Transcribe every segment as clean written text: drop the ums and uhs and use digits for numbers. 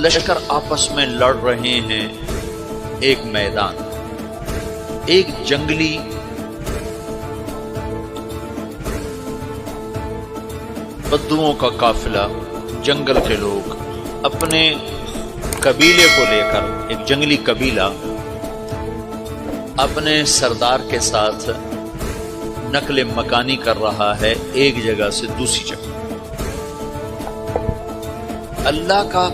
لشکر آپس میں لڑ رہے ہیں ایک میدان، ایک جنگلی بدوؤں کا قافلہ، جنگل کے لوگ اپنے قبیلے کو لے کر، ایک جنگلی قبیلہ اپنے سردار کے ساتھ نقل مکانی کر رہا ہے ایک جگہ سے دوسری جگہ۔ اللہ کا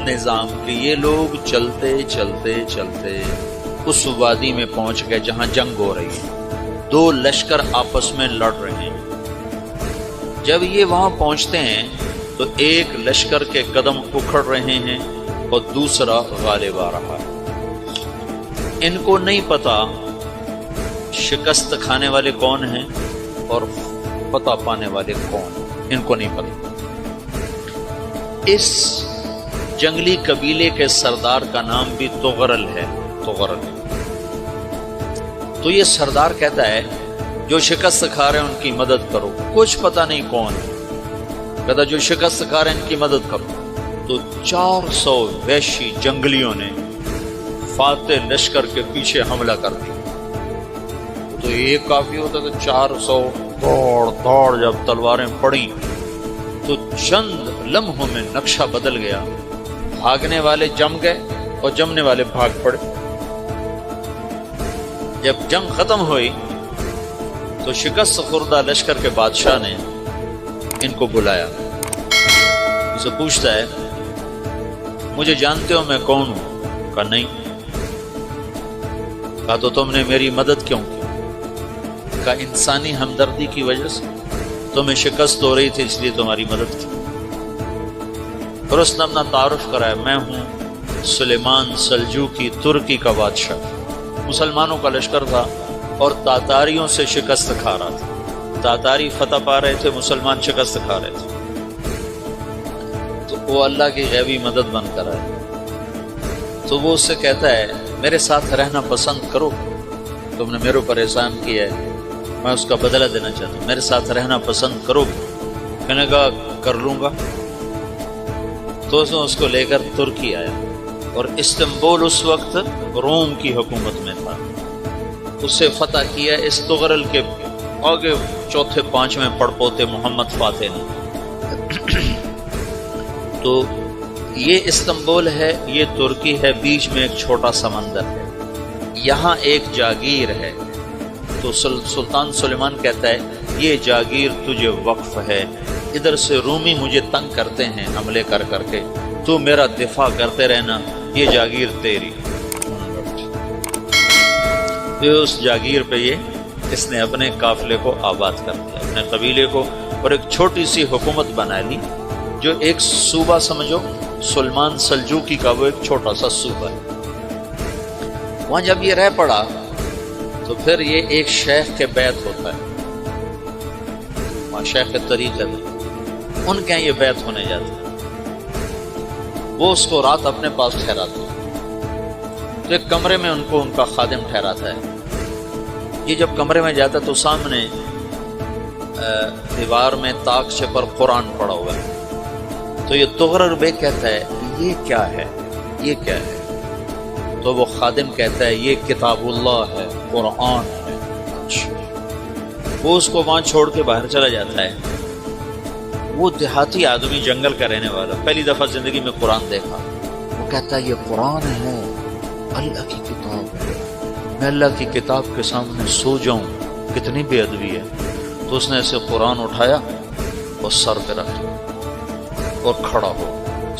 نظام کہ یہ لوگ چلتے چلتے چلتے اس وادی میں پہنچ گئے جہاں جنگ ہو رہی ہے، دو لشکر آپس میں لڑ رہے ہیں۔ جب یہ وہاں پہنچتے ہیں تو ایک لشکر کے قدم اکھڑ رہے ہیں اور دوسرا غالب آ رہا ہے۔ ان کو نہیں پتا شکست کھانے والے کون ہیں اور فتح پانے والے کون ہیں، ان کو نہیں پتا۔ اس جنگلی قبیلے کے سردار کا نام بھی تغرل ہے، تغرل۔ تو یہ سردار کہتا ہے جو شکست کھا رہے ہیں ان کی مدد کرو، کچھ پتہ نہیں کون ہے، کہتا جو شکست کھا رہے ہیں ان کی مدد کرو۔ تو 400 وحشی جنگلیوں نے فاتح لشکر کے پیچھے حملہ کر دیا۔ تو ایک کافی ہوتا تو 400 دوڑ جب تلواریں پڑیں تو چند لمحوں میں نقشہ بدل گیا، بھاگنے والے جم گئے اور جمنے والے بھاگ پڑے۔ جب جنگ ختم ہوئی تو شکست خوردہ لشکر کے بادشاہ نے ان کو بلایا، اسے پوچھتا ہے مجھے جانتے ہو میں کون ہوں؟ کہا نہیں۔ کہا تو تم نے میری مدد کیوں کی؟ کہا انسانی ہمدردی کی وجہ سے، تمہیں شکست ہو رہی تھی اس لیے تمہاری مدد کی۔ اور اس نے اپنا تعارف کرایا، میں ہوں سلیمان سلجوقی، ترکی کا بادشاہ۔ مسلمانوں کا لشکر تھا اور تاتاریوں سے شکست کھا رہا تھا، تاتاری فتح پا رہے تھے، مسلمان شکست کھا رہے تھے۔ تو وہ اللہ کی غیبی مدد بن کر آئے۔ تو وہ اس سے کہتا ہے میرے ساتھ رہنا پسند کرو، تم نے میرے اوپر احسان کیا ہے، میں اس کا بدلہ دینا چاہتا ہوں، میرے ساتھ رہنا پسند کرو؟ کہنے کا کر لوں گا۔ تو اس کو لے کر ترکی آیا، اور استنبول اس وقت روم کی حکومت میں تھا، اسے فتح کیا اس تغرل کے آگے چوتھے پانچویں پڑپوتے محمد فاتح نے۔ تو یہ استنبول ہے، یہ ترکی ہے، بیچ میں ایک چھوٹا سمندر ہے، یہاں ایک جاگیر ہے۔ تو سلطان سلیمان کہتا ہے یہ جاگیر تجھے وقف ہے، ادھر سے رومی مجھے تنگ کرتے ہیں حملے کر کر کے، تو میرا دفاع کرتے رہنا، یہ جاگیر تیری۔ اس جاگیر پہ اس نے اپنے قافلے کو آباد کر دیا، اپنے قبیلے کو، اور ایک چھوٹی سی حکومت بنا لی، جو ایک صوبہ سمجھو، سلیمان سلجوقی کا وہ ایک چھوٹا سا صوبہ ہے۔ وہاں جب یہ رہ پڑا تو پھر یہ ایک شیخ کے بیعت ہوتا ہے، وہاں شیخ کے طریقے میں ان کے یہ بیعت ہونے جاتا ہے۔ وہ اس کو رات اپنے پاس ٹھہراتا ہے، تو ایک کمرے میں ان کو ان کا خادم ٹھہراتا ہے۔ یہ جب کمرے میں جاتا ہے تو سامنے دیوار میں تاکچے پر قرآن پڑا ہوا ہے۔ تو یہ تغرل بیگ کہتا ہے یہ کیا ہے، یہ کیا ہے؟ تو وہ خادم کہتا ہے یہ کتاب اللہ ہے، قرآن ہے۔ وہ اس کو وہاں چھوڑ کے باہر چلا جاتا ہے۔ وہ دیہاتی آدمی، جنگل کا رہنے والا، پہلی دفعہ زندگی میں قرآن دیکھا، وہ کہتا ہے یہ قرآن ہے، اللہ کی کتاب ہے، میں اللہ کی کتاب کے سامنے سو جاؤں، کتنی بے ادبی ہے۔ تو اس نے ایسے قرآن اٹھایا اور سر پہ رکھ لیا اور کھڑا ہو،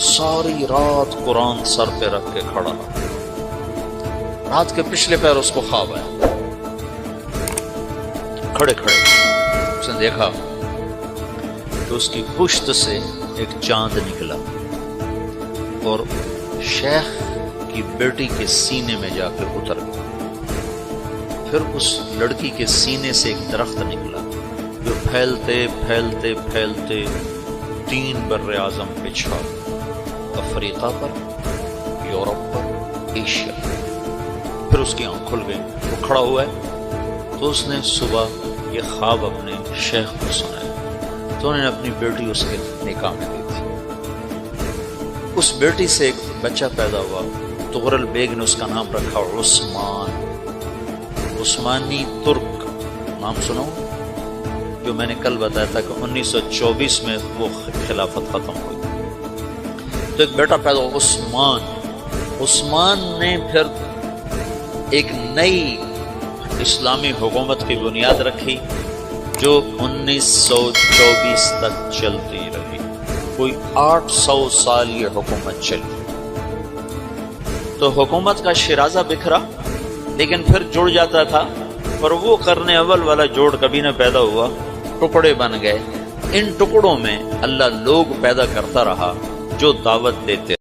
ساری رات قرآن سر پہ رکھ کے کھڑا رہا۔ رات کے پچھلے پہر اس کو خواب آیا، کھڑے کھڑے اس نے دیکھا تو اس کی پشت سے ایک چاند نکلا اور شیخ کی بیٹی کے سینے میں جا کے اتر گیا۔ پھر اس لڑکی کے سینے سے ایک درخت نکلا جو پھیلتے پھیلتے پھیلتے 3 بر اعظم پہ چھا گیا، افریقہ پر، یورپ پر، ایشیا پر۔ پھر اس کی آنکھ کھل گئی، وہ کھڑا ہوا ہے۔ تو اس نے صبح یہ خواب اپنے شیخ کو سنایا، تو انہوں نے اپنی بیٹی اس کے نکاح میں دی تھی۔ اس بیٹی سے ایک بچہ پیدا ہوا، تغرل بیگ نے اس کا نام رکھا عثمان، عثمانی ترک نام سنو، جو میں نے کل بتایا تھا کہ 1924 میں وہ خلافت ختم ہوئی۔ تو ایک بیٹا پیدا ہوا عثمان، عثمان نے پھر ایک نئی اسلامی حکومت کی بنیاد رکھی جو 1924 تک چلتی رہی، کوئی 800 سال یہ حکومت چلی۔ تو حکومت کا شیرازہ بکھرا لیکن پھر جڑ جاتا تھا، پر وہ قرن اول والا جوڑ کبھی نہ پیدا ہوا، ٹکڑے بن گئے۔ ان ٹکڑوں میں اللہ لوگ پیدا کرتا رہا جو دعوت دیتے